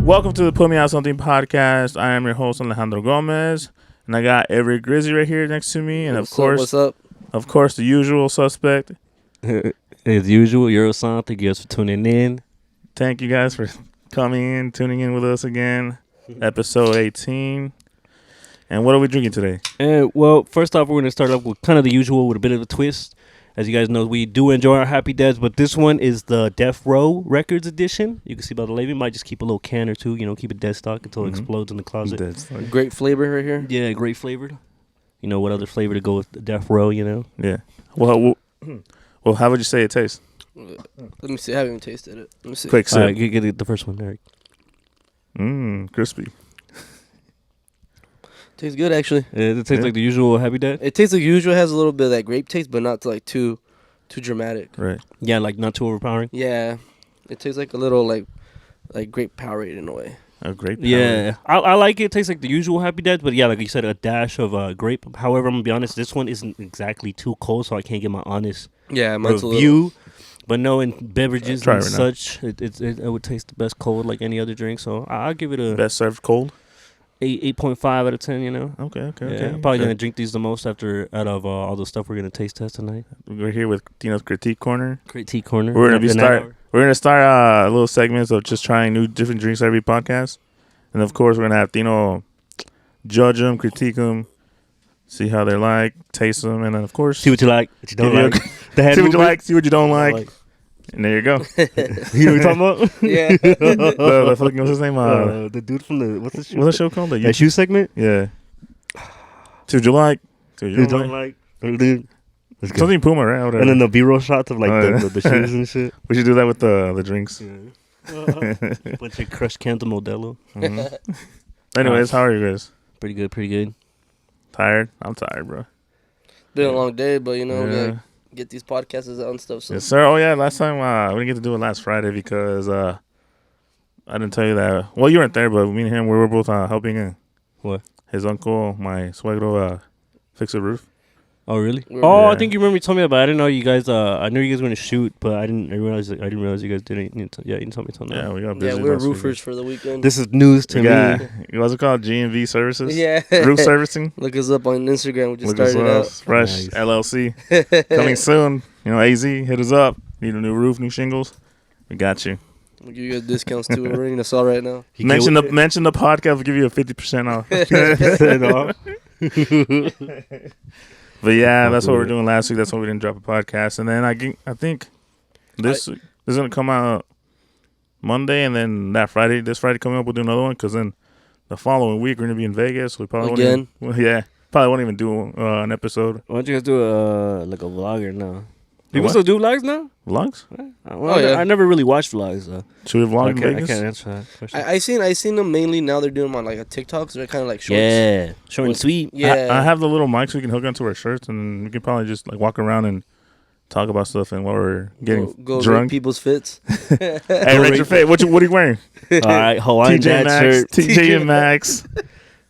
Welcome to the Put Me Out Something podcast. I am your host Alejandro Gomez, and I got Everett Grizzly right here next to me, and what's up? Of course, the usual suspect. As usual, Euroson, thank you guys for tuning in. Thank you guys for tuning in with us again. Episode 18. And what are we drinking today? Well, first off, we're going to start off with kind of the usual with a bit of a twist. As you guys know, we do enjoy our Happy Dads, but this one is the Death Row Records edition. You can see by the label. Might just keep a little can or two, keep it dead stock until it explodes in the closet. Great flavor right here. Yeah, great flavored. You know what other flavor to go with the Death Row, Yeah. Well, how would you say it tastes? Let me see. I haven't even tasted it. Let me see. Quick sip. All right, get the first one, Eric. Crispy. Tastes good, actually. It tastes like the usual Happy Dad? It tastes like usual. It has a little bit of that grape taste, but not like too dramatic. Right. Yeah, like not too overpowering. Yeah. It tastes like a little like grape Powerade in a way. A grape Powerade. Yeah, I like it. It tastes like the usual Happy Dads, but yeah, like you said, a dash of grape. However, I'm going to be honest, this one isn't exactly too cold, so I can't get my honest review. But knowing beverages and such, it would taste the best cold like any other drink. So I'll give it a best served cold. 8.5 out of 10. Okay. I'm probably gonna drink these the most out of all the stuff we're gonna taste test tonight. We're here with Tino's Critique Corner. Critique Corner. We're gonna start little segments of just trying different drinks every podcast, and of course we're gonna have Tino judge them, critique them, see how they're like, taste them, and then of course see what you like, what you don't like. See what you like, see what you don't like. And there you go. You know what I'm talking about? Yeah. the fucking, what's his name? The dude from the what's the show called? That shoe segment? Yeah. See what you like. See what you don't like. Something Puma, right? Whatever. And then the B-roll shots of like the shoes and shit. We should do that with the drinks. Yeah. Bunch of crushed Canto Modelo. Mm-hmm. Anyways, how are you guys? Pretty good. Tired? I'm tired, bro. Been a long day, but we gotta get these podcasts out and stuff. So. Yes, sir. Oh yeah, last time we didn't get to do it last Friday because I didn't tell you that. Well, you weren't there, but me and him we were both helping his uncle, my suegro, fix a roof. Oh really? I think you remember you told me about it. I didn't know you guys. I knew you guys were gonna shoot, but I didn't realize you guys didn't. You told me something. Yeah, we got busy. Yeah, we're roofers for the weekend. This is news to me. What's it called? G&V Services. Yeah, roof servicing. Look us up on Instagram. We just started out. Fresh LLC coming soon. AZ, hit us up. Need a new roof, new shingles. We got you. We'll give you guys discounts too. We're ringing us all right now. Mention the podcast. We'll give you a 50% off. But yeah, that's what we were doing last week. That's why we didn't drop a podcast. And then I think this is gonna come out Monday, and then this Friday coming up, we'll do another one. Because then the following week we're gonna be in Vegas. So we probably probably won't even do an episode. Why don't you guys do a vlogger now? People still do vlogs now? Vlogs? I never really watched vlogs though. Should we vlog in Vegas? I can't answer that question. I seen them mainly now. They're doing them on like a TikTok, so they're kind of like shorts. Yeah, short and sweet. Yeah, I have the little mics we can hook onto our shirts, and we can probably just like walk around and talk about stuff and while we're getting go drunk. Rate people's fits. Hey, rate your fit. What are you wearing? All right, Hawaiian TJ Maxx shirt, TJ and Max,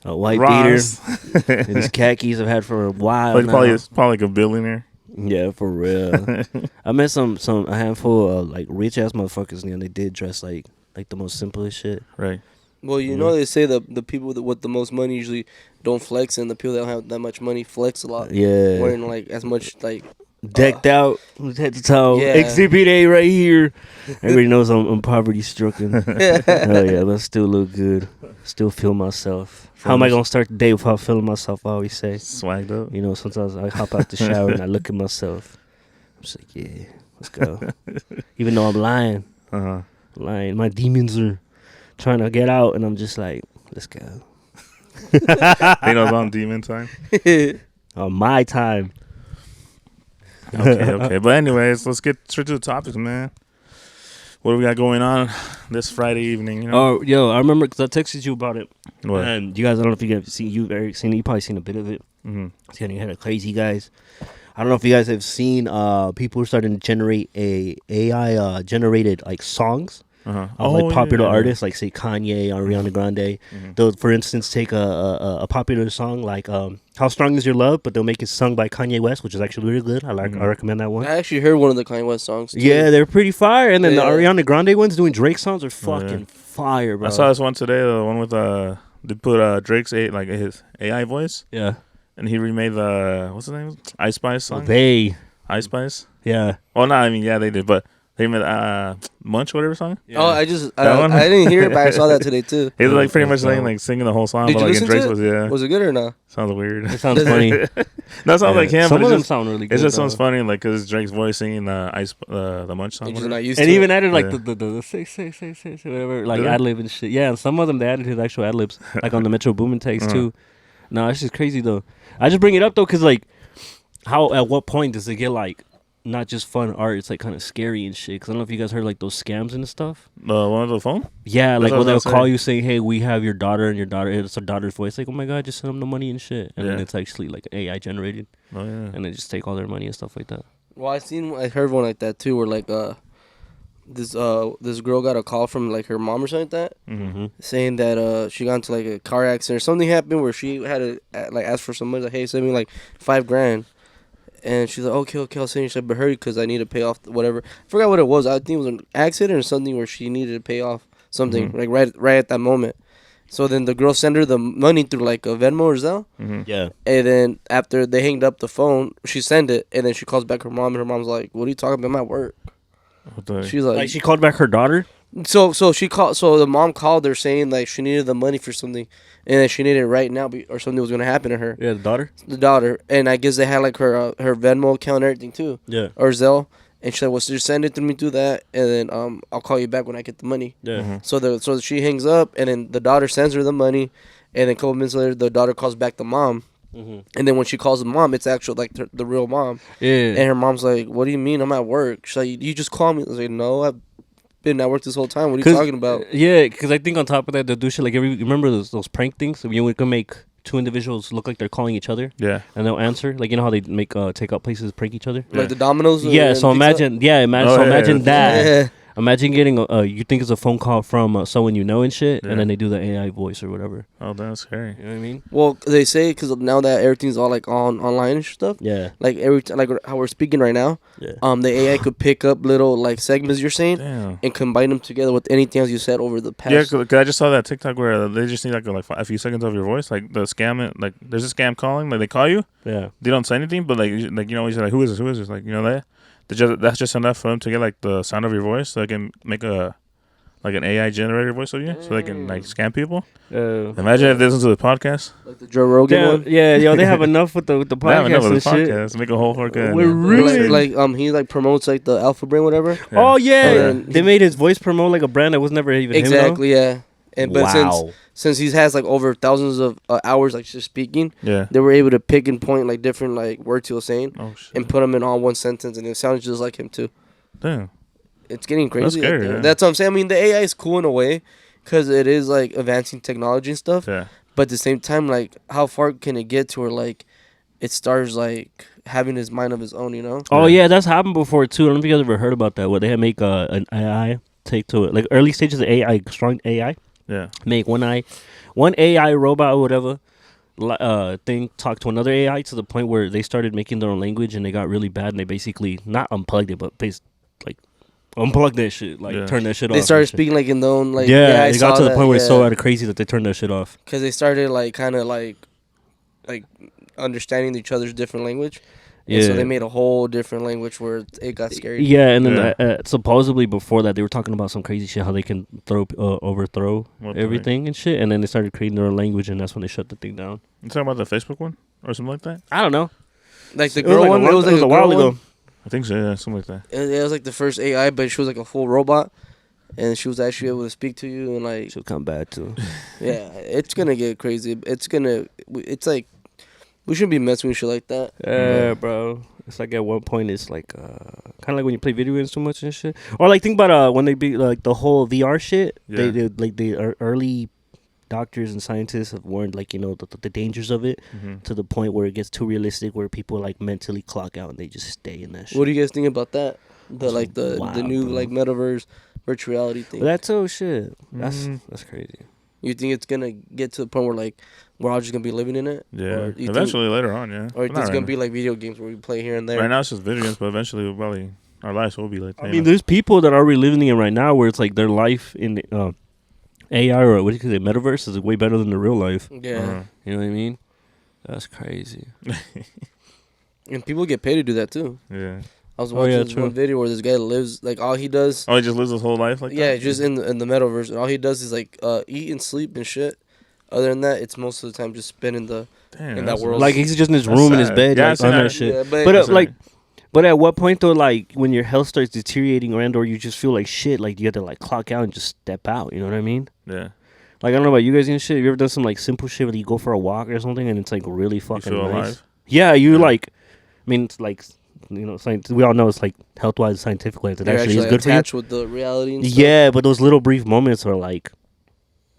a white Ross. beater, and these khakis I've had for a while. Probably like a billionaire. Yeah, for real. I met a handful of like rich ass motherfuckers, and they did dress like the most simplest shit. Right. Well, they say the people with the most money usually don't flex, and the people that don't have that much money flex a lot. Yeah. Wearing like as much like decked out head to toe. Yeah. Exhibit A right here. Everybody knows I'm poverty stricken. Hell yeah, but I still look good. Still feel myself. How am I gonna start the day without feeling myself? I always say Swagged up. Sometimes I hop out the shower and I look at myself. I'm just like, yeah, let's go. Even though I'm lying. Lying. My demons are trying to get out, and I'm just like, let's go. On demon time. On my time. Okay. But anyways, let's get straight to the topics, man. What do we got going on this Friday evening? Oh, yo, I remember because I texted you about it. What? And you guys, I don't know if you guys Eric seen it. You probably seen a bit of it. Mm-hmm. It's getting ahead of crazy guys. I don't know if you guys have seen people are starting to generate AI generated like songs. Like popular artists, like say Kanye or Ariana Grande. They'll, for instance, take a popular song like "How Strong Is Your Love," but they'll make it sung by Kanye West, which is actually really good. I recommend that one. I actually heard one of the Kanye West songs too. Yeah, they're pretty fire. And then the Ariana Grande ones doing Drake songs are fucking fire, bro. I saw this one today. The one with they put Drake's his AI voice. Yeah. And he remade the what's his name? Ice Spice song. Ice Spice. Yeah. Well, no, I mean yeah, they did, but they made Munch whatever song. Yeah. Oh, I didn't hear it, but I saw that today too. He was pretty much singing the whole song. Did but you like listen Drake's to it? Was yeah. Was it good or not? Sounds weird. It sounds funny. That sounds like him. Some of them sound really good. It just sounds funny, like because Drake's voice singing the Munch song. Just not used and to even it. added like the say whatever, like ad lib and shit. Yeah, and some of them they added his actual ad libs, like on the Metro Boomin text too. No, it's just crazy though. I just bring it up though because like, how at what point does it get like not just fun art? It's like kind of scary and shit. Because I don't know if you guys heard like those scams and stuff. The one on the phone? Yeah, like where they'll call you saying, "Hey, we have your daughter," and it's her daughter's voice. Like, oh my god, just send them the money and shit. And then it's actually like AI generated. Oh yeah. And they just take all their money and stuff like that. Well, I heard one like that too, where like this girl got a call from like her mom or something like that, saying that she got into like a car accident or something happened where she had to like ask for some money, like, hey, send me like $5,000, and she's like, okay, I'll send you. She said, but hurry because I need to pay off whatever. I forgot what it was. I think it was an accident or something where she needed to pay off something like right at that moment. So then the girl sent her the money through like a Venmo or Zelle. Yeah. And then after they hanged up the phone, she sent it, and then she calls back her mom, and her mom's like, "What are you talking about? I'm at work." She's like, she called back her daughter. So she called. So the mom called her saying like she needed the money for something, and then she needed it right now, or something was gonna happen to her. Yeah, the daughter, and I guess they had like her Venmo account and everything too. Yeah. Or Zelle, and she said, "Well, just send it to me through that, and then I'll call you back when I get the money." Yeah. So she hangs up, and then the daughter sends her the money, and then a couple minutes later, the daughter calls back the mom. And then when she calls the mom, it's actually like the real mom. Yeah. And her mom's like, "What do you mean? I'm at work." She's like, "You just call me." I was like, "No, I've been at work this whole time. What are you talking about?" Yeah, because I think on top of that, they'll do shit like remember those prank things? So you can make two individuals look like they're calling each other. Yeah. And they'll answer. Like, you know how they make take out places, prank each other? Like the Domino's? Yeah, so imagine that. Yeah. Imagine getting you think it's a phone call from someone you know and shit, and then they do the AI voice or whatever. Oh, that's scary. You know what I mean? Well, they say because now that everything's all like online and stuff. Yeah. Like like how we're speaking right now. Yeah. The AI could pick up little like segments you're saying and combine them together with anything else you said over the past. Yeah, cause I just saw that TikTok where they just need like a few seconds of your voice, like the scam. Like there's a scam calling, like they call you. Yeah. They don't say anything, but like you know, you say like, who is this? Like, you know that. That's just enough for them to get like the sound of your voice, so they can make an AI generated voice of you, so they can like scam people. Imagine if this was a podcast, like the Joe Rogan one. Yeah, yo, they have enough with the podcast. They have enough with the podcast. Make a whole fucking. We're really like he like promotes like the Alpha Brain whatever. Yeah. Oh yeah, they made his voice promote like a brand that was never even exactly. Him, yeah. And but since he has like over thousands of hours like just speaking, they were able to pick and point like different like words he was saying and put them in all one sentence, and it sounds just like him too. Damn, it's getting crazy. That's scary. That's what I'm saying. I mean, the AI is cool in a way because it is like advancing technology and stuff. Yeah. But at the same time, like how far can it get to where like it starts like having his mind of his own? You know? Oh yeah, that's happened before too. I don't know if you guys ever heard about that. Where they had make an AI take to it, like early stages of AI, strong AI. Yeah. Make one AI robot or whatever thing talk to another AI to the point where they started making their own language and they got really bad and they basically not unplugged it but unplugged that shit, turn that shit off. They started speaking like in their own like they got to the point where it's so out of crazy that they turned that shit off. Because they started like kind of like understanding each other's different language. Yeah. So they made a whole different language where it got scary. Yeah, and then supposedly before that they were talking about some crazy shit, how they can overthrow everything and shit, and then they started creating their own language, and that's when they shut the thing down. You talking about the Facebook one or something like that? I don't know. Like the girl one, it was like a while ago. I think so. Yeah, something like that. It was like the first AI, but she was like a full robot, and she was actually able to speak to you and like she'll come back too. Yeah, it's gonna get crazy. It's like. We shouldn't be messing with shit like that. Yeah, bro. It's like at one point, it's like kind of like when you play video games too much and shit. Or like think about when they be like the whole VR shit. Yeah. They like the early doctors and scientists have warned like the dangers of it to the point where it gets too realistic, where people like mentally clock out and they just stay in that shit. What do you guys think about that? The new bro. Like metaverse virtual reality thing. But that's shit. That's crazy. You think it's gonna get to the point where like we're all just gonna be living in it? Yeah, eventually later on, yeah. Or it's gonna be like video games where we play here and there. Right now it's just video games, but eventually our lives will be like that. I mean, there's people that are already living it right now where it's like their life in AI or what do you say, metaverse is way better than the real life. Yeah. You know what I mean? That's crazy. And people get paid to do that too. Yeah. I was watching this one video where this guy lives like all he does. Oh, he just lives his whole life like that. Yeah, just in the metaverse, and all he does is like eat and sleep and shit. Other than that, it's most of the time just spending in that world. Like he's just in his room in his bed, yeah, like on that shit. Yeah, but but at what point though, like when your health starts deteriorating or you just feel like shit, like you have to like clock out and just step out. You know what I mean? Yeah. Like I don't know about you guys and shit. Have you ever done some like simple shit where you go for a walk or something and it's like really fucking nice? Alive? Yeah, like. I mean, it's like, you know, we all know it's like health-wise, scientific-wise, it actually is good for you. Attached with the reality and stuff. Yeah, but those little brief moments are like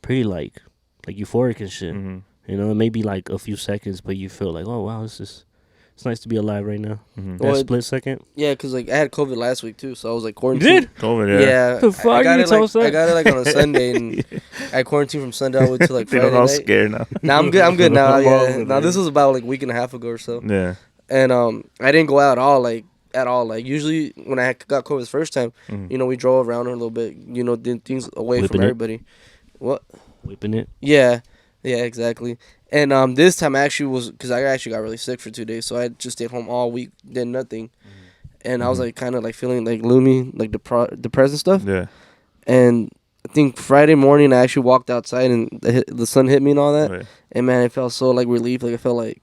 pretty like euphoric and shit. Mm-hmm. You know, maybe like a few seconds, but you feel like, oh wow, it's nice to be alive right now. Mm-hmm. That split second. Yeah, because like I had COVID last week too, so I was like quarantined. You did? COVID, yeah. Yeah. The fuck? I got it like on a Sunday, and I quarantined from Sunday all the way to like Friday night. I'm all scared now. Nah, I'm good now. Yeah. Now this was about like a week and a half ago or so. Yeah. And I didn't go out at all. Like usually when I got COVID the first time, you know, we drove around a little bit, you know, did things away from everybody. What? Whipping it. Yeah, exactly. And this time I actually was, because I actually got really sick for 2 days, so I just stayed home all week, did nothing, and I was like kind of like feeling like gloomy, like depressed and stuff. Yeah. And I think Friday morning I actually walked outside and the sun hit me and all that, right. And man, it felt so like relief, like I felt like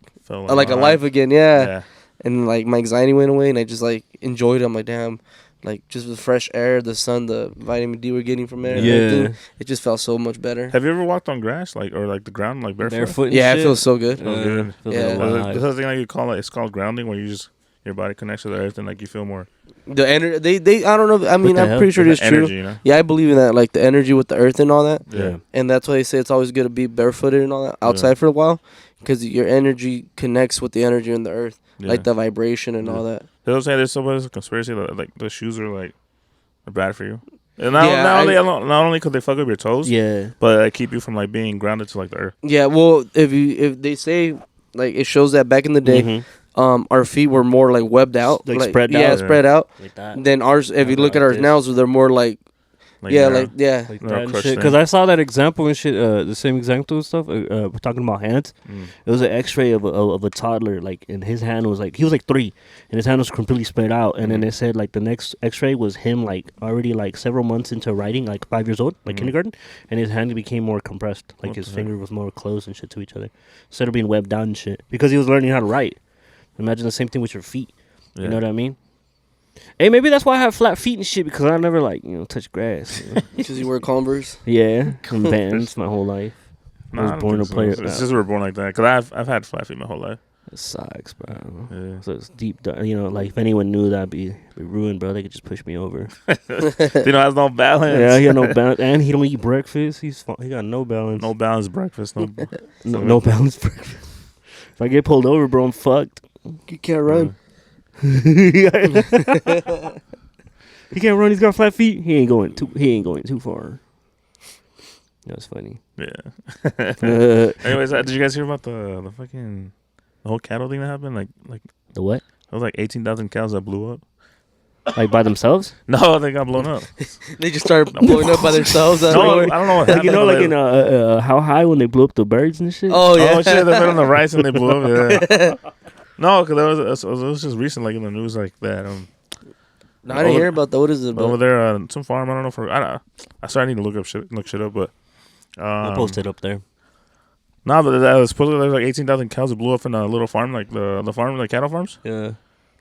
alive again, yeah. And like my anxiety went away, and I just like enjoyed it. I'm like, damn, like just the fresh air, the sun, the vitamin D we're getting from there. Yeah, it just felt so much better. Have you ever walked on grass, like or like the ground, like barefoot? Yeah, it feels so good. Good. Yeah, there's something like you call it. It's called grounding, where you just your body connects to the earth and like you feel more. The energy, they I don't know. I mean, I'm pretty sure it's true. Energy, you know? Yeah, I believe in that, like the energy with the earth and all that. Yeah, and that's why they say it's always good to be barefooted and all that outside for a while, because your energy connects with the energy in the earth, like the vibration and all that. They'll say there's a conspiracy that like the shoes are bad for you. And not only could they fuck up your toes, but they keep you from like being grounded to like the earth. Yeah, well, if they say like it shows that back in the day, our feet were more like webbed out, like spread out. Yeah, spread out. Like that. Then ours, if you look at ours now, they're more like. Like that shit. Because I saw that example and shit. The same example and stuff. We're talking about hands. It was an X-ray of a toddler. Like, and his hand was like he was like 3, and his hand was completely spread out. And then they said like the next X-ray was him like already like several months into writing, like 5 years old, like kindergarten, and his hand became more compressed. Like his finger was more close and shit to each other instead of being webbed down and shit. Because he was learning how to write. Imagine the same thing with your feet. You know what I mean? Hey, maybe that's why I have flat feet and shit, because I never touch grass. Because you wear Converse. Yeah, and Vans my whole life. I was born to play. It's just we were born like that. Because I've had flat feet my whole life. It sucks, bro. Yeah. So it's deep. Like if anyone knew that, I'd be ruined, bro. They could just push me over. Has no balance. Yeah, he got no balance, and he don't eat breakfast. He got no balance. No balanced breakfast. No balanced breakfast. If I get pulled over, bro, I'm fucked. You can't run. He can't run. He's got flat feet. He ain't going too far. That's funny. Yeah. Anyways, did you guys hear about the fucking the whole cattle thing that happened? Like the what? It was like 18,000 cows that blew up. Like by themselves? No, they got blown up. They just started blowing up by themselves. I don't know what happened. Like in How High when they blew up the birds and shit. Oh yeah. Oh shit! They put on the rice and they blew up. Yeah. No, because it was just recent, like in the news, like that. No, I didn't hear about that. What is it about? Over there, some farm. I don't know I started to look shit up, but I'll post it up there. No, but that was supposedly there's like 18,000 cows that blew up in a little farm, like the farm, like cattle farms. Yeah.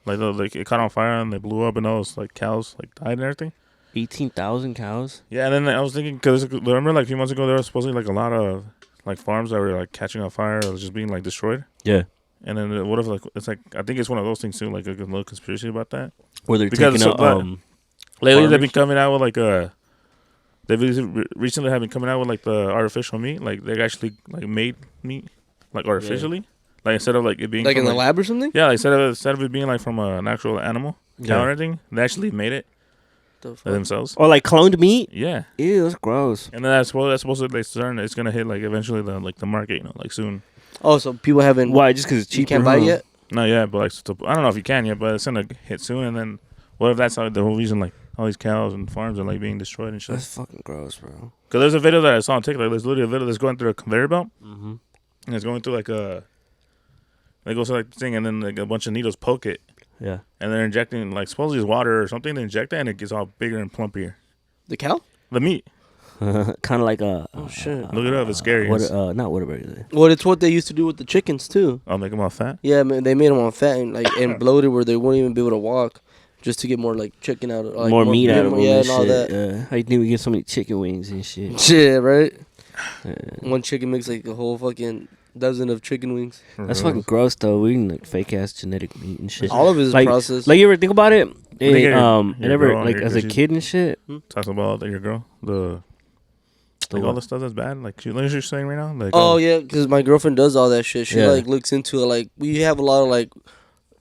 Like it caught on fire and they blew up and those like cows like died and everything. 18,000 cows. Yeah, and then I was thinking because remember like a few months ago there was supposedly like a lot of like farms that were like catching on fire or just being like destroyed. Yeah. And then what if like it's like I think it's one of those things too, like a little conspiracy about that. Where they're taking out lately they've been coming out with like they've recently have been coming out with like the artificial meat, like they actually like made meat like artificially. Yeah. Like instead of like it being like in the lab or something. Yeah, like instead of it being like from an actual animal, cow or anything, they actually made it themselves. Or like cloned meat. Yeah. Ew, that's gross. And then that's supposed to like it's gonna hit like eventually the market, like soon. Oh, so people haven't. Why? Just because it's cheap? You can't buy it yet? No, yeah, but like I don't know if you can yet, but it's gonna hit soon. And then what if that's like the whole reason? Like all these cows and farms are like being destroyed and shit. That's fucking gross, bro. Because there's a video that I saw on TikTok. There's literally a video that's going through a conveyor belt, Mm-hmm. and it's going through like a. It goes to like the thing, and then like a bunch of needles poke it, Yeah. and they're injecting like supposedly it's water or something. They inject that, and it gets all bigger and plumpier. The cow? The meat. Kind of like a. Oh shit! Look it up. It's scary. What? Not Whataburger. Well, it's what they used to do with the chickens too. I'll make them all fat. Yeah, man, they made them all fat and like and bloated where they wouldn't even be able to walk, just to get more like chicken out of like, more meat out of them. yeah, and all shit. that. How you think we get so many chicken wings and shit? Shit, right? Yeah. One chicken makes like a whole fucking dozen of chicken wings. That's fucking gross though. We eating like fake ass genetic meat and shit. All of it is like, processed. Like you ever think about it? your Whenever girl like here, as a she's- kid and shit. Talking about your girl, like all the stuff that's bad, like you're saying right now. Like, Oh yeah, because my girlfriend does all that shit. She Yeah. like looks into it. Like we have a lot of like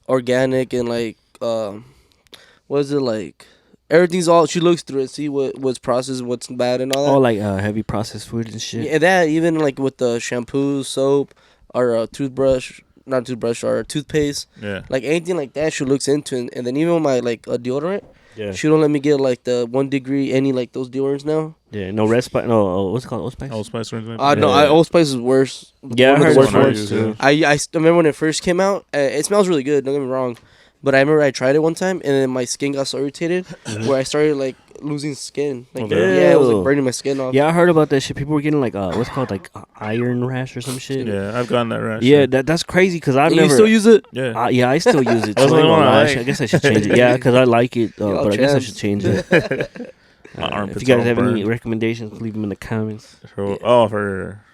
organic and like what is it like? Everything's all she looks through it, see what's processed, what's bad, and all that. Oh, like heavy processed food and shit. Yeah, that even like with the shampoo, soap, or not toothbrush, or toothpaste, yeah, like anything like that, she looks into. And then even with my like deodorant, Yeah. she don't let me get like the 1 degree any like those deodorants now. Yeah. No red spice. No. What's it called? Old Spice. Old Spice or anything. Like No, Yeah. Old Spice is worse. Yeah, I One of heard the it's worst one I ones. use, too. yeah. I remember when it first came out. It smells really good. Don't get me wrong, but I remember I tried it one time and then my skin got so irritated where I started like losing skin. Like Okay. yeah, it was Ew. like burning my skin off. Yeah, I heard about that shit. People were getting like what's it called like iron rash or some shit. Yeah, I've gotten that rash. Yeah, that's crazy because I've And never. you still use it? Yeah. Yeah, I still use it. That's too. the I ain't one gonna I lie. like. I guess I should change it. Yeah, because I like it, Yo, but I guess I champ. should change it. My If armpits you guys all have any burned. recommendations, leave them in the comments. For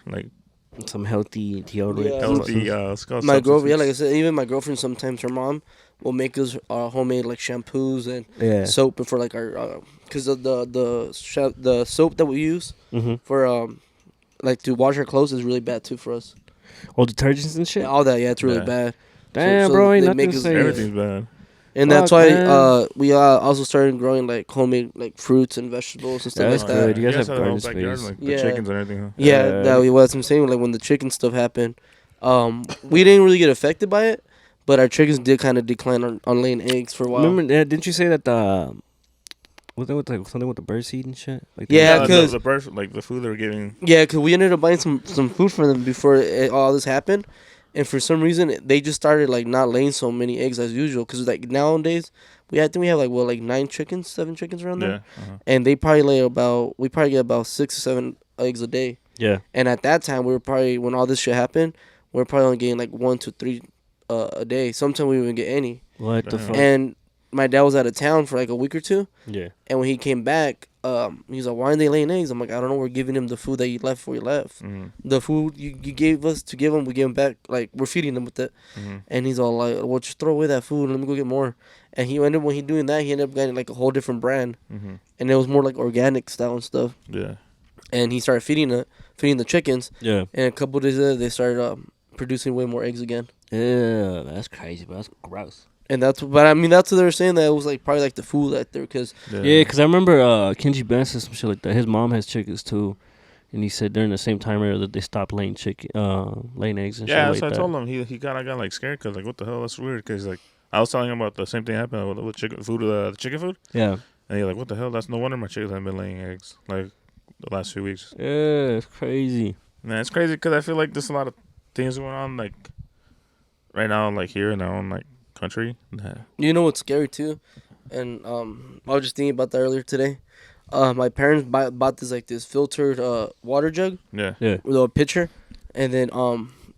like Some healthy deodorant. Yeah. healthy My girlfriend, yeah, like I said, even my girlfriend sometimes her mom will make us homemade like shampoos and Yeah. soap and for like our because the soap that we use Mm-hmm. for like to wash our clothes is really bad too for us. Oh, detergents and shit. Yeah, all that, yeah, it's really Yeah. bad. Damn, so bro, ain't they nothing make to us- say. everything's bad. And that's Fuck, why man. we also started growing like homemade like fruits and vegetables and stuff That's like that. good. You guys have a whole garden backyard, space. like Yeah. the chickens and everything. Huh? Yeah, Yeah. that was I'm saying. Like when the chicken stuff happened, we didn't really get affected by it, but our chickens did kind of decline on laying eggs for a while. Remember, didn't you say that the was that with like something with the bird seed and shit? Like Yeah, the, 'cause- the birds, like the food they were giving. Yeah, because we ended up buying some food for them before all this happened, and for some reason they just started like not laying so many eggs as usual. Because like nowadays we have 7 chickens around there, Yeah. Uh-huh. and we probably get about 6 or 7 eggs a day. Yeah. And at that time, we were probably when all this shit happened, we were probably only getting like 1 to 3 a day. Sometimes we wouldn't get any. What the Damn. fuck? And my dad was out of town for like a week or two, Yeah. and when he came back, he's like, "Why aren't they laying eggs?" I'm like, "I don't know. We're giving him the food that you left before you left. Mhm. The food you gave us to give him, we give him back. Like we're feeding them with it." Mhm. And he's all like, "Well, just throw away that food. Let me go get more." And when he doing that, he ended up getting like a whole different brand, Mhm. and it was more like organic style and stuff. Yeah. And he started feeding the chickens, Yeah. and a couple days later, they started producing way more eggs again. Yeah, that's crazy, but that's gross. And that's what they were saying, that it was like probably like the food out there, because Yeah, because I remember Kenji Ben said some shit like that. His mom has chickens too, and he said during the same time era that they stopped laying laying eggs and Yeah, shit that's like what I that. told him. He kind of got like scared because like what the hell, that's weird. Because like I was telling him about the same thing happened with chicken food, the chicken food, Yeah. and he's like, what the hell? That's no wonder my chickens haven't been laying eggs like the last few weeks. Yeah, it's crazy. Man, it's crazy because I feel like there's a lot of things going on like right now, like here in our own like country. you know what's scary too, and I was just thinking about that earlier today. My parents bought this filtered water jug, Yeah. Yeah. with a pitcher, and then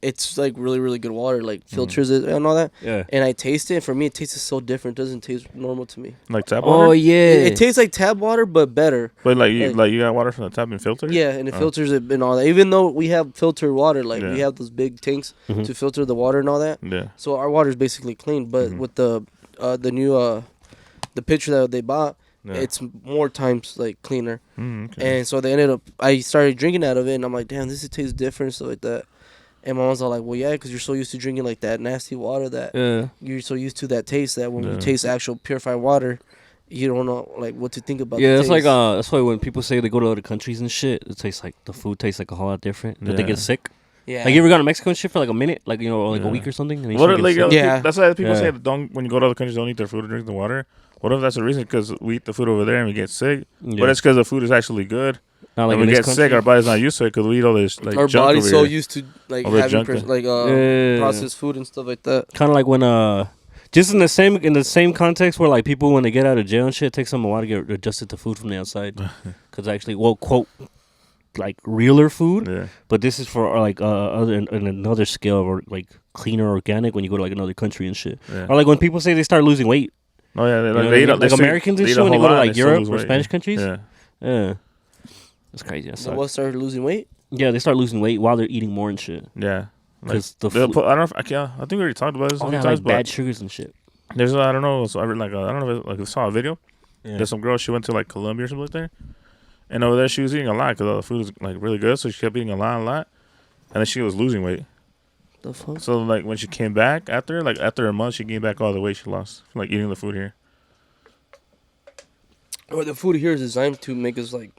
it's like really really good water, like filters it and all that. Yeah. And I taste it. And for me, it tastes so different. It doesn't taste normal to me. Like tap water. Oh yeah. It tastes like tap water, but better. But like you like- got water from the tap and filter. Yeah, and it Oh. filters it and all that. Even though we have filtered water, like we Yeah. have those big tanks Mhm. to filter the water and all that. Yeah. So our water is basically clean. But Mhm. with the new the pitcher that they bought, Yeah. it's more times like cleaner. Okay. And so I started drinking out of it, and I'm like, damn, this tastes different, stuff like that. And my mom's all like, well, yeah, because you're so used to drinking like that nasty water that Yeah. you're so used to that taste that when you Yeah. taste actual purified water, you don't know like what to think about. Yeah, the that's like taste. that's why when people say they go to other countries and shit, it tastes like the food tastes like a whole lot different. That they Yeah. get sick. Yeah. Like you ever gone to Mexico and shit for like a minute, like like a week or something? And What like yeah. that's why people say don't when you go to other countries don't eat their food or drink the water. What if that's the reason? Because we eat the food over there and we get sick, but it's because the food is actually good. Not like and we get sick, our body's not used to it because we eat all this like our junk body's so here. used to like All the having junk processed food and stuff like that. Kind of like when just in the same context where like people when they get out of jail and shit, it takes them a while to get adjusted to food from the outside because actually, quote like realer food. Yeah. But this is for like other in another scale or like cleaner organic when you go to like another country and shit. Yeah. Or like when people say they start losing weight. Oh yeah, like Americans and shit when they go to like Europe or Spanish countries. Yeah. That's crazy. So what started losing weight? Yeah, they start losing weight while they're eating more and shit. Yeah. Because I don't know if I think we already talked about this. Like bad sugars and shit. There's I don't know. So I read I don't know if I saw a video. Yeah. There's some girl. She went to like Colombia or something like that, and over there she was eating a lot because all the food was like really good. So she kept eating a lot, and then she was losing weight. The fuck? So like when she came back after a month, she gained back all the weight she lost from like eating the food here. Or the food here is designed to make us like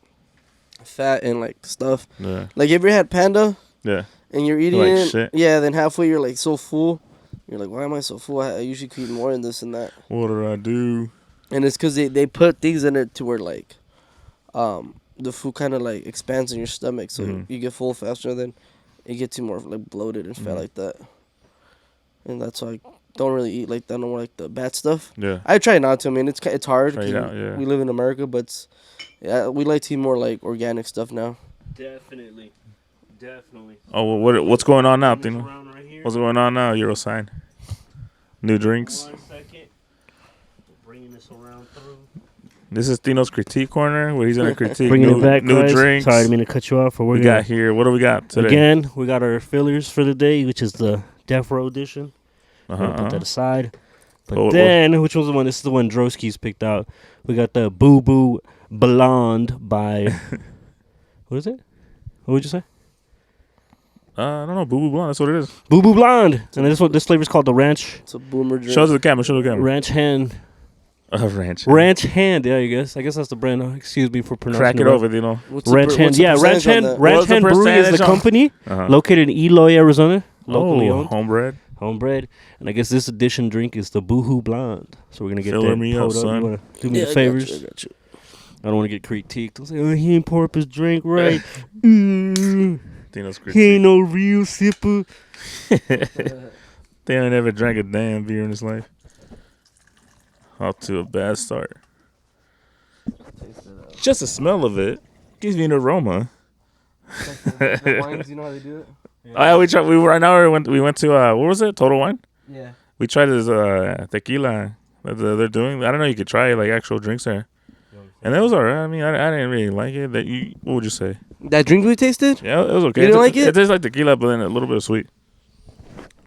fat and like stuff. Yeah. Like, have you ever had Panda? Yeah. And you're eating Like it. shit. Yeah. Then halfway you're like so full. You're like, why am I so full? I usually could eat more than this and that. What did I do? And it's because they put things in it to where like, the food kind of like expands in your stomach, so you get full faster. Then it gets you more like bloated and fat like that. And that's why I don't really eat like that no more, like the bad stuff. Yeah. I try not to. I mean, it's hard. Try it out, yeah. We live in America, but we like to eat more like organic stuff now. Definitely. Oh, well, what's going on now, Tino? Right What's going on now, Euro sign? New drinks. 1 second. Bringing this around through. This is Tino's critique corner where he's gonna critique Bringing new, it back, new guys. drinks. Sorry, I didn't mean to cut you off. But we got here. What do we got today? Again, we got our fillers for the day, which is the Death Row edition. Put that aside. But which was the one? This is the one Droski's picked out. We got the Boo Boo Blonde by. What is it? What would you say? I don't know. Boo Boo Blonde. That's what it is. Boo Boo Blonde. And this flavor is called the Ranch. It's a boomer drink. Show the camera. Ranch Hand. Ranch Hand. Yeah, I guess that's the brand. Excuse me for pronouncing. Crack it over, Tino. Ranch Hand. Yeah, Ranch Hand. Ranch Hand Brewery is the company located in Eloy, Arizona. Locally owned. Homebred. And I guess this edition drink is the Boohoo Blonde. So we're gonna get Filler me up, son. You wanna do me the favors? I got you. I don't want to get critiqued. Don't say, oh, he ain't pour up his drink right. Tino's critique. He ain't no real sipper. Tino never drank a damn beer in his life. Off to a bad start. Just the smell of it gives me an aroma. The wines, you know how they do it? Yeah. We tried. We went to what was it? Total Wine. Yeah. We tried this tequila that they're doing. I don't know. You could try like actual drinks there, and it was alright. I mean, I didn't really like it. What would you say? That drink we tasted? Yeah, it was okay. You didn't like it? It tastes like tequila, but then a little bit of sweet.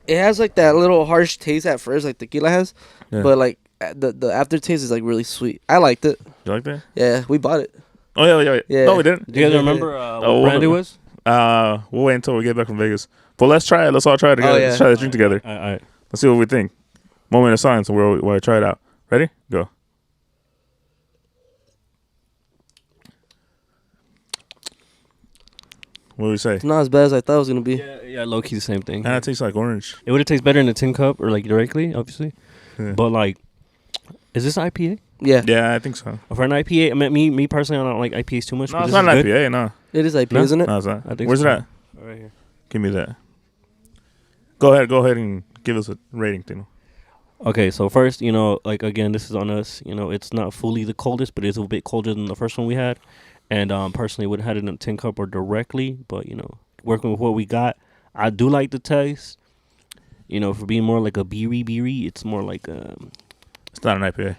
It has like that little harsh taste at first, like tequila has, but like the aftertaste is like really sweet. I liked it. You like that? Yeah, we bought it. Oh yeah. No, we didn't. Do you guys remember what brand it was? We'll wait until we get back from Vegas. But let's try it. Let's all try it together. Oh, yeah. Let's try this drink together. All right. Let's see what we think. Moment of silence while I try it out. Ready? Go. What do we say? It's not as bad as I thought it was gonna be. Yeah, low key the same thing. It tastes like orange. It would have tasted better in a tin cup or like directly, obviously. Yeah. But like, is this IPA? Yeah. Yeah, I think so. For an IPA, I mean, me personally, I don't like IPAs too much. No, it's not an IPA. No, It is IPA, No? isn't it? no, it's not. I think Where's so. it at? Right here. Give me that. Go ahead, and give us a rating, Tino. Okay, so first, like again, this is on us. It's not fully the coldest, but it's a bit colder than the first one we had. And personally, would have had it in a tin cup or directly, but working with what we got, I do like the taste. For being more like a beery, it's more like It's not an IPA.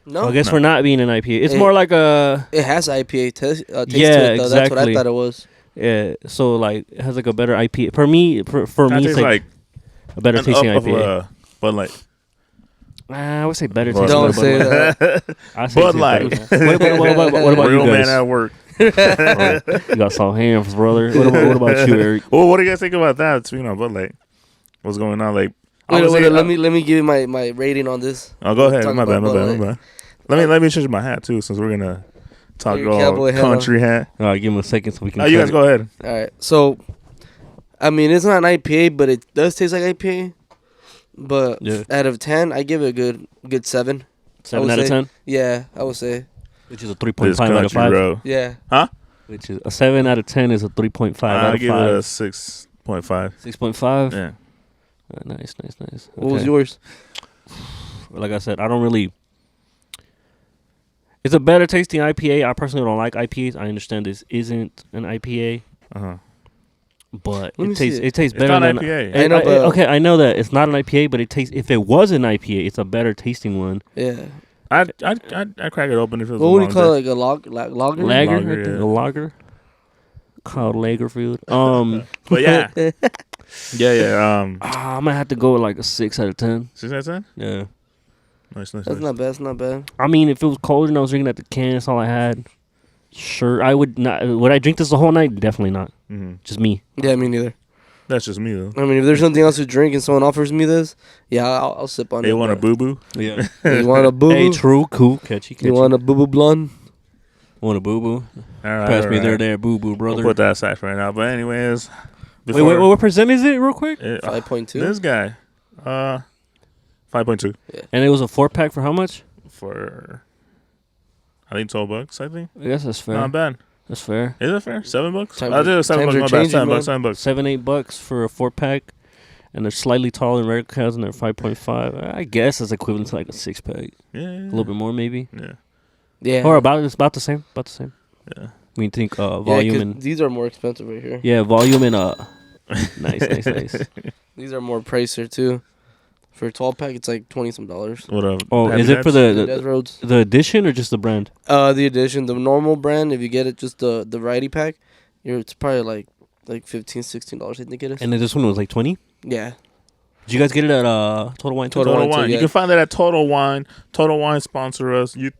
No. I guess No. for not being an IPA, it's more like a It has IPA taste to it, though. Yeah, That's what I exactly. thought it was. yeah. So like it has like a better IPA. For me, Kinda it's tastes like a better an tasting up IPA. of Bud Light. I would say better Bud tasting. Don't than say Bud Light. that. I say Bud tastes Light. better. What about Real you man guys? at work. You got some hands, brother. What about you, Eric? Well, what do you guys think about that? Bud Light. What's going on? Like, Wait, obviously, let me give you my rating on this. Oh, go ahead. Talk My bad. about Bud Light. Let me change my hat too, since we're gonna talk Your all cowboy hat country hat. All right, give him a second so we can. Oh, you guys go ahead. All right, so I mean, it's not an IPA, but it does taste like IPA. But Yeah. out of 10, I give it a good 7. 7 out of 10? Yeah, I would say. Which is a 3.5 out of 5. Row. Yeah. Huh? Which is a 7 out of 10 is a 3.5 out I of give 5. it a 6.5. 6.5? Yeah. Nice. What was yours? Like I said, I don't really... It's a better tasting IPA. I personally don't like IPAs. I understand this isn't an IPA. Uh-huh. But Let me it tastes see it. it tastes It's better not than IPA. I know, but- okay, I know that it's not an IPA, but it tastes. If it was an IPA, it's a better tasting one. Yeah. I'd crack it open if it was What a would you long call day. it? Like a lager? Lager, Lager, I think, yeah. a lager called Lagerfield. But yeah. Yeah. I might have to go with like a 6 out of 10. 6 out of 10? Yeah, Nice. That's not bad. That's not bad. I mean, if it was cold and I was drinking at the can, that's all I had. Sure, I would not. Would I drink this the whole night? Definitely not. Mm-hmm. Just me. Yeah, me neither. That's just me, though. I mean, if there's something else to drink and someone offers me this, yeah, I'll sip on it. They want a but- boo-boo? Yeah. You want a boo boo? Hey, true, cool, catchy. You want a boo boo blonde? Want a boo boo? All right, Pass me all right. there, boo boo, We'll brother. put that aside for right now. But anyways. Wait, what percent is it, real quick? 5.2. This guy. 5.2. And it was a 4-pack for how much? For, I think, $12, I think. I guess that's fair. Not bad. That's fair. Is it fair? $7? Times I did are- $7. times are My bad. changing, $7. man. $7. $7-8 for a 4-pack, and they're slightly taller than regular cans, and they're 5.5. I guess that's equivalent to like a 6-pack, Yeah. a little bit more maybe, Yeah. Yeah. or it's about the same. Yeah. When you think Yeah, volume 'cause and these are more expensive right here. volume and nice. These are more pricier too. For a 12 pack, it's like $20 some. What up? Oh, Happy is it for Dads? Death Roads. the edition or just the brand? The edition, the normal brand. If you get it, just the variety pack, it's probably like $15-$16. I think it is. And then this one was like 20. Yeah. Did you guys get it at Total Wine? Total Total Wine too, Wine. You yeah. can find that at Total Wine. Total Wine sponsor us. You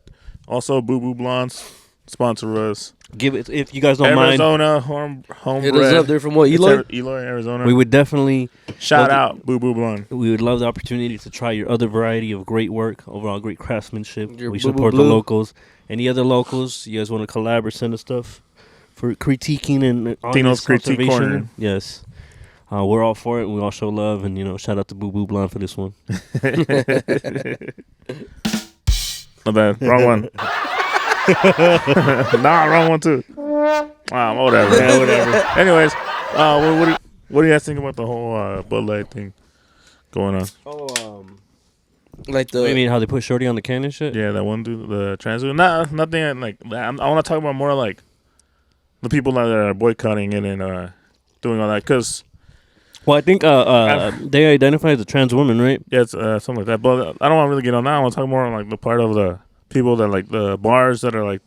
also Boo Boo Blondes sponsor us. Give it if you guys don't mind. Arizona home Hit us up. They're from what, Eloy? Eloy, Arizona. We would definitely. Shout love to- out Boo Boo Blonde. We would love the opportunity to try your other variety of great work, overall great craftsmanship. Your We Boo Boo support the Blue. locals. Any other locals, you guys want to collab or send us stuff for critiquing and Tino's honest Critique observation? Corner. Yes. We're all for it. And we all show love. And, shout out to Boo Boo Blonde for this one. My bad. Wrong one. Wrong one too. Whatever. Yeah, whatever. Anyways, what do you guys think about the whole Bud Light thing going on? Like What do you mean, how they put Shorty on the can and shit? Yeah, that one dude, the trans dude. Nothing like that. I want to talk about more like the people that are boycotting it and doing all that. Cause Well, I think they identify as a trans woman, right? yeah, it's something like that. But I don't want to really get on that. I want to talk more on like the part of the people that like the bars that are like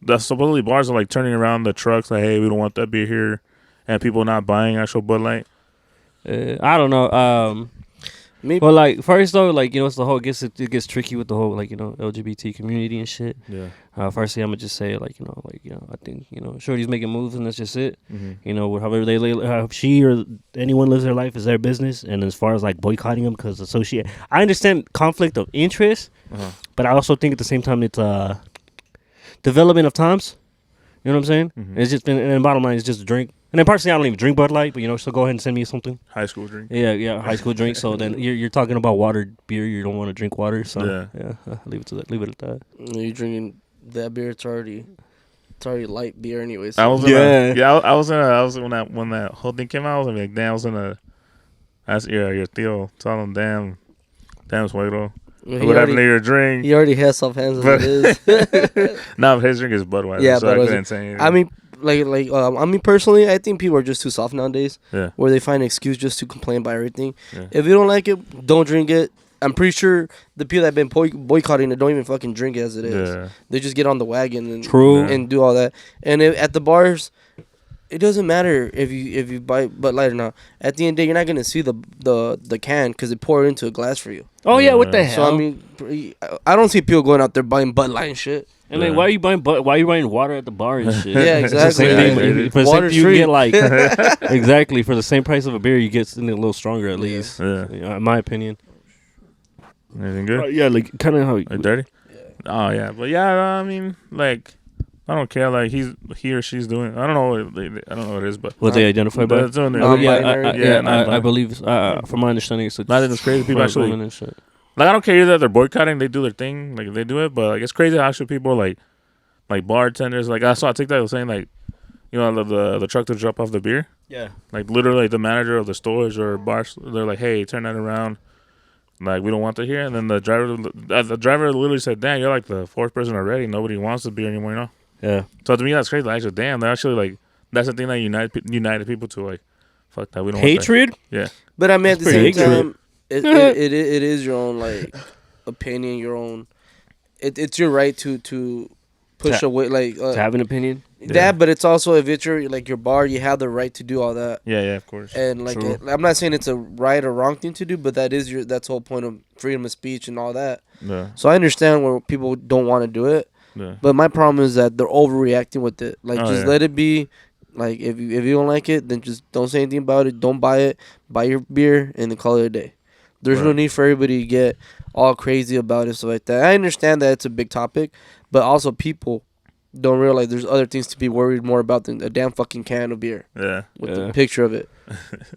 the supposedly bars are like turning around the trucks like, hey, we don't want that beer here, and people not buying actual Bud Light. I don't know. Maybe. Well, like first though, like it's the whole it gets tricky with the whole like LGBT community and shit. Yeah. Firstly, I'm gonna just say like I think Shorty's making moves and that's just it. Mm-hmm. However how she or anyone lives their life is their business. And as far as like boycotting them because I understand conflict of interest, but I also think at the same time it's development of times. You know what I'm saying? Mhm. It's just been, and the bottom line is just a drink. And then personally, I don't even drink Bud Light, but so go ahead and send me something. High school drink. Yeah, high school drink. So then you're talking about watered beer. You don't want to drink water. So yeah, leave it to that. Leave it at that. You're drinking that beer. It's already light beer anyways. I was when that whole thing came out. I was like, damn, I was gonna ask your tío, tell him, damn suegro. What happened to your drink? He already has soft hands as it is. No, his drink is Budweiser. Yeah, so Budweiser. I couldn't say anything. I mean, I mean, personally, I think people are just too soft nowadays. Yeah. Where they find an excuse just to complain about everything. Yeah. If you don't like it, don't drink it. I'm pretty sure the people that have been boycotting it don't even fucking drink it as it is. Yeah. They just get on the wagon and True. and do all that. And at the bars, it doesn't matter if you buy Bud Light or not. At the end of the day, you're not gonna see the can because it poured into a glass for you. Oh yeah, what the hell? So I mean, I don't see people going out there buying Bud Light and shit. And like, why are you buying water at the bar and shit? Yeah, It's the exactly. same thing. Yeah, For the same, Water's you free. get like exactly for the same price of a beer, you get something a little stronger at least. Yeah. In my opinion. Anything good? Yeah, like kind of how. Like dirty? Yeah. Oh yeah, but yeah, I mean, like, I don't care. Like he or she's doing. I don't know. I don't know what it is, but what they identify by. That's doing I believe. From my understanding, it's. I think it's crazy. People actually. Like I don't care either that they're boycotting. They do their thing. Like they do it, but like it's crazy how actually people like bartenders. Like I saw a TikTok was saying like, you know, the truck to drop off the beer. Yeah. Like literally the manager of the stores or bars, they're like, hey, turn that around. Like we don't want it here. And then the driver literally said, damn, you're like the fourth person already. Nobody wants the beer anymore, you know. Yeah. So to me that's crazy. Like, actually, damn, they're actually like that's the thing that united people to like, fuck that, we don't hatred. Want that. Yeah. But I mean at the same time, it is your own like opinion, your own. It's your right to push away like to have an opinion. That, but it's also if it's your like your bar, you have the right to do all that. Yeah, of course. And like I'm not saying it's a right or wrong thing to do, but that's the whole point of freedom of speech and all that. Yeah. So I understand where people don't want to do it. Yeah. But my problem is that they're overreacting with it. Like just let it be. Like if you don't like it, then just don't say anything about it. Don't buy it. Buy your beer and then call it a day. There's no need for everybody to get all crazy about it, stuff like that. I understand that it's a big topic, but also people don't realize there's other things to be worried more about than a damn fucking can of beer. Yeah. With the picture of it.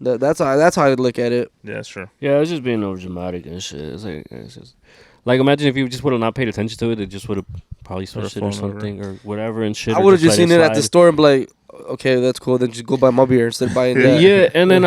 That's how I look at it. Yeah, that's true. Yeah, it's just being over dramatic and shit. It's just like imagine if you just would have not paid attention to it, it just would have probably switched it or something or whatever and shit. I would have just seen it at the store and be like, okay, that's cool. Then just go buy my beer instead of buying that. Yeah, and then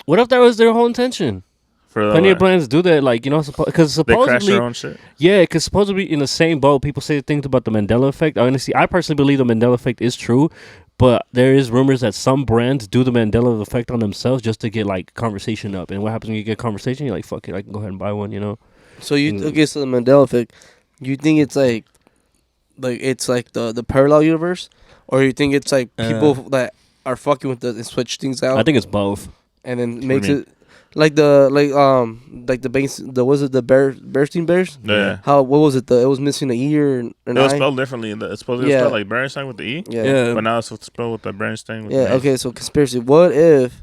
what if that was their whole intention? Plenty of brands do that, like, you know, because supposedly they crash their own shit. Yeah, because supposedly in the same boat, people say things about the Mandela effect. Honestly, I personally believe the Mandela effect is true, but there is rumors that some brands do the Mandela effect on themselves just to get like conversation up. And what happens when you get conversation? You're like, fuck it, I can go ahead and buy one, you know. So so the Mandela effect, you think it's like it's like the parallel universe, or you think it's like people that are fucking with it and switch things out? I think it's both, and then makes it. Like the Bearstein Bears? Yeah. What was it? It was missing a ear and an eye? It was spelled differently. It's supposed to be spelled like Berenstein with the E. Yeah. But now it's spelled with the Berenstein with the E. Okay, so conspiracy. What if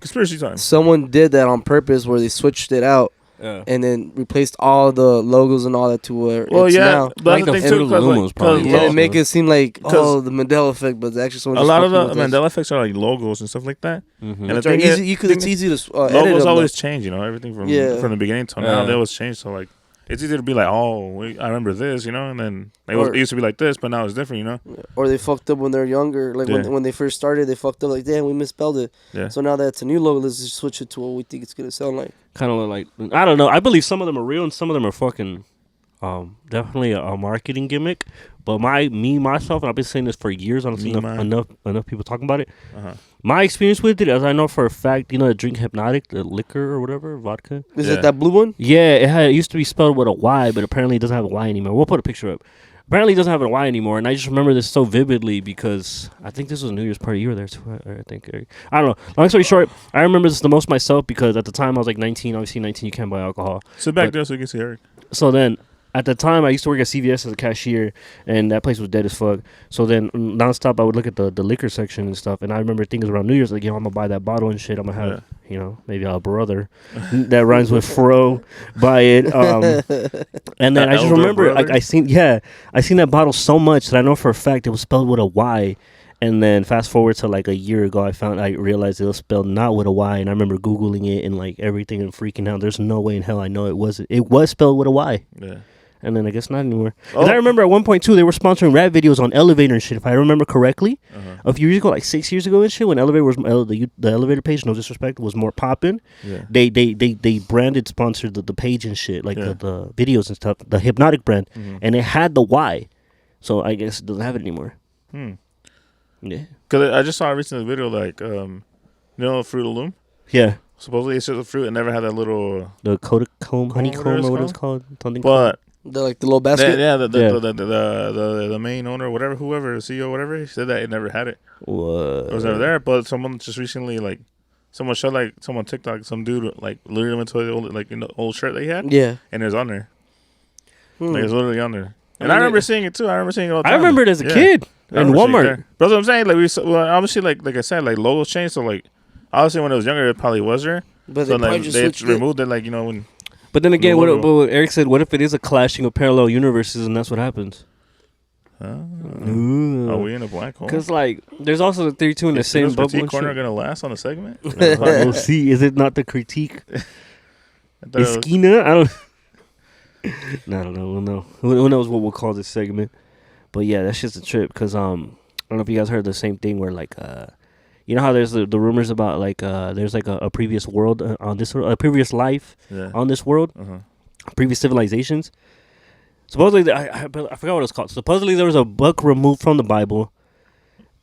conspiracy time. Someone did that on purpose where they switched it out and then replaced all the logos and all that to where it's now. Like the Fruit Lumos probably. Yeah, make it seem like, the Mandela effect, but actually someone a lot of the Mandela effects are like logos and stuff like that. Mm-hmm. And it's easy to logos always change, you know, everything from the beginning to now, they always change. So like, it's easy to be like, I remember this, you know, and then it used to be like this, but now it's different, you know. Or they fucked up when they're younger, like when they first started, they fucked up like, damn, we misspelled it. Yeah. So now that it's a new logo, let's just switch it to what we think it's gonna sound like. Kind of like, I don't know. I believe some of them are real and some of them are fucking, definitely a marketing gimmick. But myself, and I've been saying this for years. I don't see enough people talking about it. My experience with it, as I know for a fact, you know, the drink Hypnotic, the liquor or whatever, vodka. Is it that blue one? Yeah, it used to be spelled with a Y, but apparently it doesn't have a Y anymore. We'll put a picture up. Apparently it doesn't have a Y anymore, and I just remember this so vividly because I think this was a New Year's party. You were there too, I think. I don't know. Long story short, I remember this the most myself because at the time I was like 19. Obviously 19, you can't buy alcohol. Sit back there so you can see Eric. So then, at the time, I used to work at CVS as a cashier, and that place was dead as fuck. So then, nonstop, I would look at the liquor section and stuff, and I remember things around New Year's, like, I'm going to buy that bottle and shit. I'm going to have, you know, maybe a brother that rhymes with fro, buy it. And then I just remember, like, I seen that bottle so much that I know for a fact it was spelled with a Y. And then fast forward to like a year ago, I realized it was spelled not with a Y, and I remember Googling it and like everything and freaking out. There's no way in hell I know it wasn't. It was spelled with a Y. Yeah. And then I guess not anymore. And I remember at one point too, they were sponsoring rap videos on Elevator and shit. If I remember correctly, a few years ago, like 6 years ago and shit, when Elevator was the Elevator page, no disrespect, was more popping. Yeah. They branded sponsored the page and shit, like the videos and stuff, the Hypnotic brand, and it had the Y. So I guess it doesn't have it anymore. Yeah. Cause I just saw a recent video like you know, Fruit of Loom. Yeah. Supposedly it's just a fruit and never had that little the honeycomb or what it's called. Something. But the little basket. The main owner, whoever CEO, whatever, he said that it never had it. What? It was never there. But someone just recently someone TikTok, some dude like literally went to the old shirt that he had. Yeah. And it was on there. Like it was literally on there. And I remember seeing it too. I remember seeing it all the time. I remember it as a kid in Walmart. But that's what I'm saying. Like obviously, like I said, like logos changed. So like, obviously when it was younger, it probably was there. But so they just removed it. Like, you know, when. But then again, what Eric said, what if it is a clashing of parallel universes and that's what happens? Are we in a black hole? Because like, there's also the theory too in the same bubble. Critique corner gonna last on the segment? We'll see. Is it not the critique? Esquina? I don't. No, I don't know. We'll know. Who knows what we'll call this segment? But yeah, that's just a trip. Because I don't know if you guys heard the same thing where like you know how there's the rumors about like there's like a previous world on this a previous life on this world, previous civilizations. Supposedly, I forgot what it's called. Supposedly, there was a book removed from the Bible,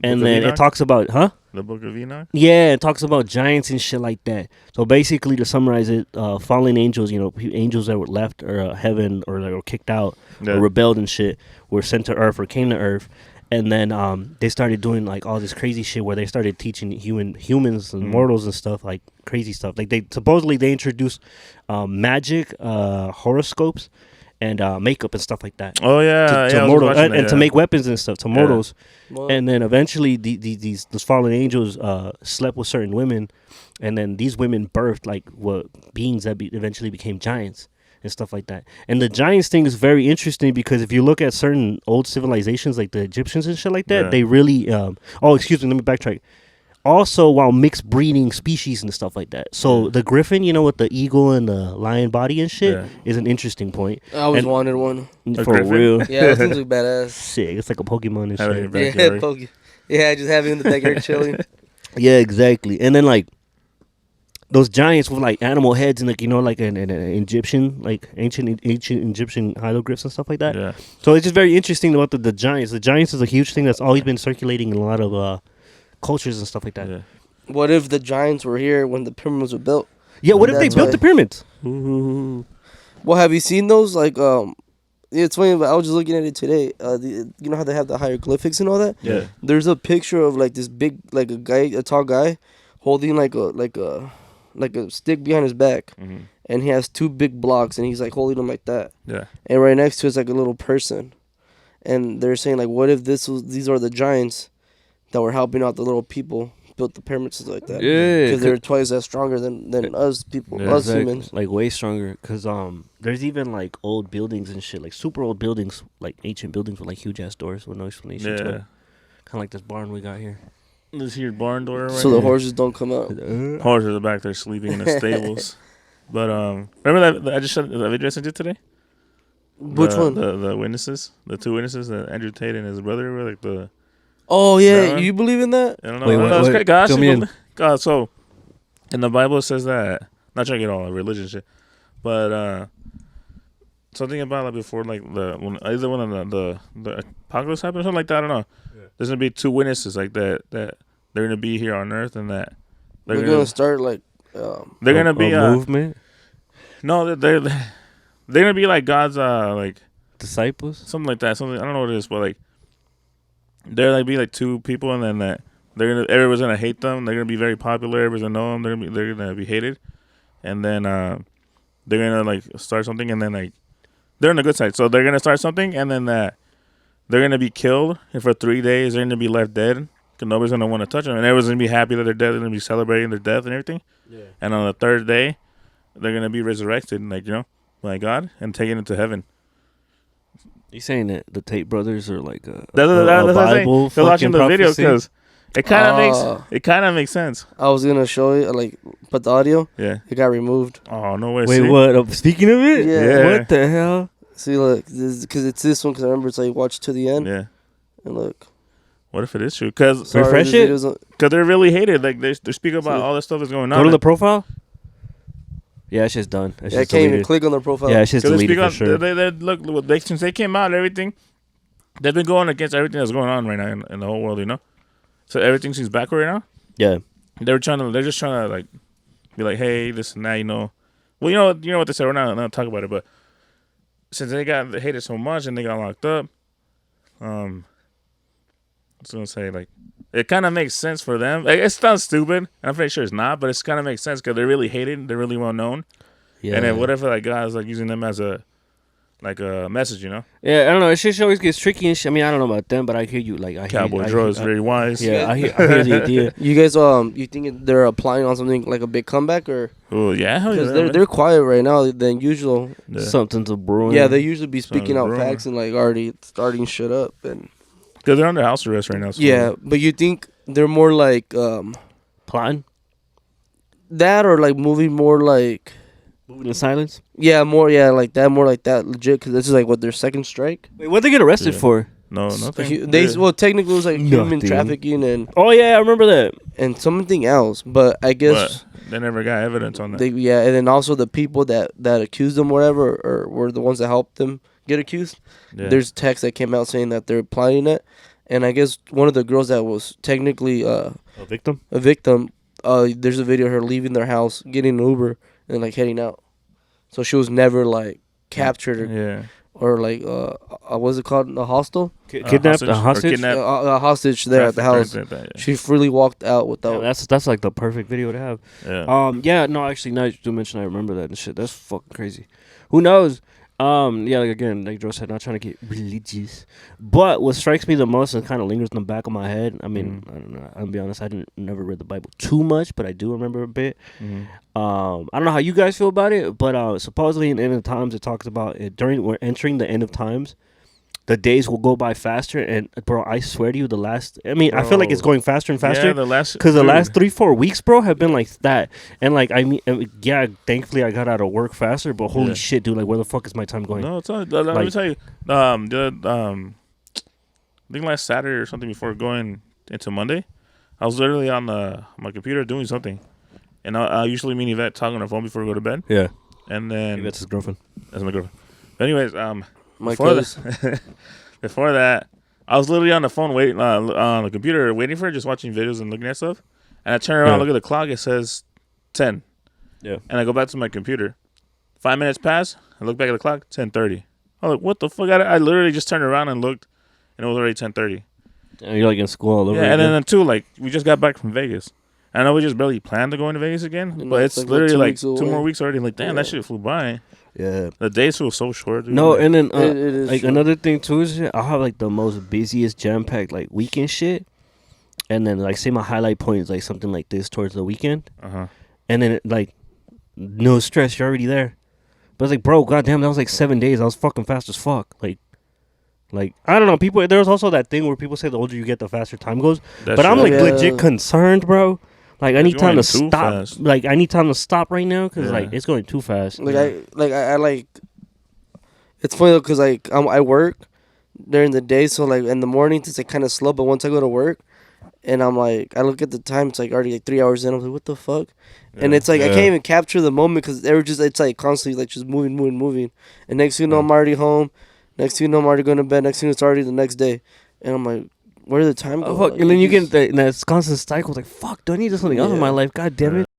and then it talks about, the Book of Enoch? Yeah, it talks about giants and shit like that. So basically, to summarize it, fallen angels, angels that were left or heaven or like were kicked out or rebelled and shit, were sent to Earth or came to Earth, and then they started doing like all this crazy shit where they started teaching humans and mortals and stuff, like crazy stuff. Like they introduced magic, horoscopes, and makeup and stuff like that. Oh yeah, to mortals and to make weapons and stuff to mortals. And then eventually these fallen angels slept with certain women, and then these women birthed like beings that eventually became giants and stuff like that. And the giants thing is very interesting because if you look at certain old civilizations like the Egyptians and shit like that, they really excuse me, let me backtrack. Also, while mixed breeding species and stuff like that. So the griffin, with the eagle and the lion body and shit, is an interesting point. I always wanted one. For real. Yeah, those things look badass. Sick. It's like a Pokemon and shit. Just having in the backyard chilling. Yeah, exactly. And then like those giants with like animal heads and like like an Egyptian, like ancient Egyptian hieroglyphs and stuff like that. Yeah. So it's just very interesting about the giants. The giants is a huge thing that's always been circulating in a lot of cultures and stuff like that. What if the giants were here when the pyramids were built? Yeah, what if they built the pyramids? Well, have you seen those? Like, it's funny, but I was just looking at it today. You know how they have the hieroglyphics and all that? Yeah. There's a picture of like this big, like a tall guy, holding like a stick behind his back, and he has two big blocks, and he's like holding them like that. Yeah. And right next to it's like a little person, and they're saying like, what if these are the giants that were helping out the little people built the pyramids like that? Yeah, because they're twice as stronger than us people, us humans. Like way stronger. Because there's even like old buildings and shit, like super old buildings, like ancient buildings with like huge ass doors with no explanation. Yeah. Kind of like this barn we got here. This here barn door. Right so the horses don't come out. Horses are back there sleeping in the stables. But remember that I just showed the video I sent you today? Which one? The witnesses, the two witnesses, that Andrew Tate and his brother were like the. Oh yeah, you believe in that? I don't know. Wait, God, so in the Bible it says that. Not trying to get all religion shit, but something about like before like either one of the apocalypse happens or something like that. I don't know. Yeah. There's gonna be two witnesses like that they're gonna be here on Earth and that they're gonna start like they're gonna be a movement. No, they're gonna be like God's like disciples, something like that. Something I don't know what it is, but like. They're like be like two people, and then that everyone's gonna hate them. They're gonna be very popular. Everyone's gonna know them. They're gonna be hated, and then they're gonna like start something, and then like they're on the good side. So they're gonna start something, and then they're gonna be killed. And for 3 days, they're gonna be left dead. Cause nobody's gonna want to touch them, and everyone's gonna be happy that they're dead. They're gonna be celebrating their death and everything. Yeah. And on the third day, they're gonna be resurrected, like by God, and taken into heaven. You saying that the Tate brothers are like a Bible? They're watching the video because it kind of makes sense. I was gonna show you but the audio. Yeah, it got removed. Oh no way! Wait, see? What? Speaking of it, yeah. What the hell? See, look, because it's this one. Because I remember it's like watch to the end. Yeah, and look. What if it is true? Because refresh it. Because they're really hated. Like they speak about all this stuff that's going on. Go to the profile. Yeah, it's just done. I can't even click on their profile. Yeah, it's just deleted for sure. Look, since they came out and everything, they've been going against everything that's going on right now in the whole world, So everything seems backward right now. Yeah. They're just trying to like be like, hey, this and that, Well, you know what they said. We're not talking about it, but since they got hated so much and they got locked up, I was gonna say like. It kind of makes sense for them. It sounds stupid, and I'm pretty sure it's not, but it's kind of makes sense because they're really hated. They're really well known. Yeah. And then what if like God's like using them as a like a message, you know. Yeah, I don't know. It just always gets tricky and shit. I mean, I don't know about them, but I hear you. Like, Cowboy Joe is very wise. Yeah, I hear the idea. You guys, you think they're applying on something like a big comeback, or? Oh yeah, hell yeah. Because they're quiet right now than usual. Yeah. Something's a brewing. Yeah, they usually be speaking out brewing. facts and like already starting shit up, and because they're under house arrest right now. So yeah, but you think they're more like plotting, that, or like moving more like moving in silence. yeah, more like that legit, because this is like what their second strike. Wait, what they get arrested for? No, nothing. Well, technically it was like human Nothing. trafficking and Oh yeah, I remember that. and something else, but I guess But they never got evidence on that. and then also the people that accused them, whatever, or were the ones that helped them get accused. Yeah. There's text that came out saying that they're planning it, and I guess one of the girls that was technically A victim. there's a video of her leaving their house, getting an Uber, and like heading out. So she was never like captured or like what's it called, a hostel? Kidnapped, a hostage. A hostage there at the house. She freely walked out without. Yeah, that's like the perfect video to have. Yeah. No, actually, now you do mention, I remember that and shit. That's fucking crazy. Who knows? Yeah, like again, like Joe said, not trying to get religious, but what strikes me the most and kind of lingers in the back of my head. I mean, I don't know. I'll be honest, never read the Bible too much, but I do remember a bit. I don't know how you guys feel about it, but supposedly in the end of times, it talks about it we're entering the end of times. The days will go by faster, and bro, I swear to you, I feel like it's going faster and faster. Yeah, the last 3-4 weeks, bro, have been like that. And like, I mean, yeah, thankfully I got out of work faster, but holy shit, dude, like, where the fuck is my time going? No, it's not. Let me tell you, I think last Saturday or something before going into Monday, I was literally on my computer doing something, and I usually meet Yvette talking on the phone before we go to bed. Yeah, and then that's his girlfriend. That's my girlfriend. But anyways, Before that, I was literally on the phone waiting on the computer waiting for her, just watching videos and looking at stuff. And I turn around, look at the clock. It says 10. Yeah. And I go back to my computer. 5 minutes pass. I look back at the clock. 10:30. I'm like, what the fuck? I literally just turned around and looked, and it was already 10:30. And you're like in school all over. Yeah, and then too, like, we just got back from Vegas. I know we just barely planned to go into Vegas again, but it's like literally like 2 more weeks already. Like, damn, that shit flew by. Yeah, the days feel so short. Dude. No, and then it is like short. another thing too is I'll have like the most busiest jam packed like weekend shit, and then like say my highlight point is like something like this towards the weekend, and then like no stress, you're already there. But it's like, bro, goddamn, that was like 7 days. I was fucking fast as fuck. Like I don't know. People, there's also that thing where people say the older you get, the faster time goes. But I'm like legit concerned, bro. Like I need time to stop. Fast. Like I need time to stop right now because like it's going too fast. I like. It's funny though, cause like I work during the day, so like in the mornings it's like kind of slow. But once I go to work, and I'm like, I look at the time, it's like already like 3 hours in. I'm like, what the fuck? And it's like I can't even capture the moment because they were just, it's like constantly like just moving. And next thing you know, I'm already home. Next thing you know, I'm already going to bed. Next thing you know, it's already the next day. And I'm like, where did the time go? Fuck. Like, And then you get that constant cycle. Like, fuck, do I need to do something else in my life? God damn it.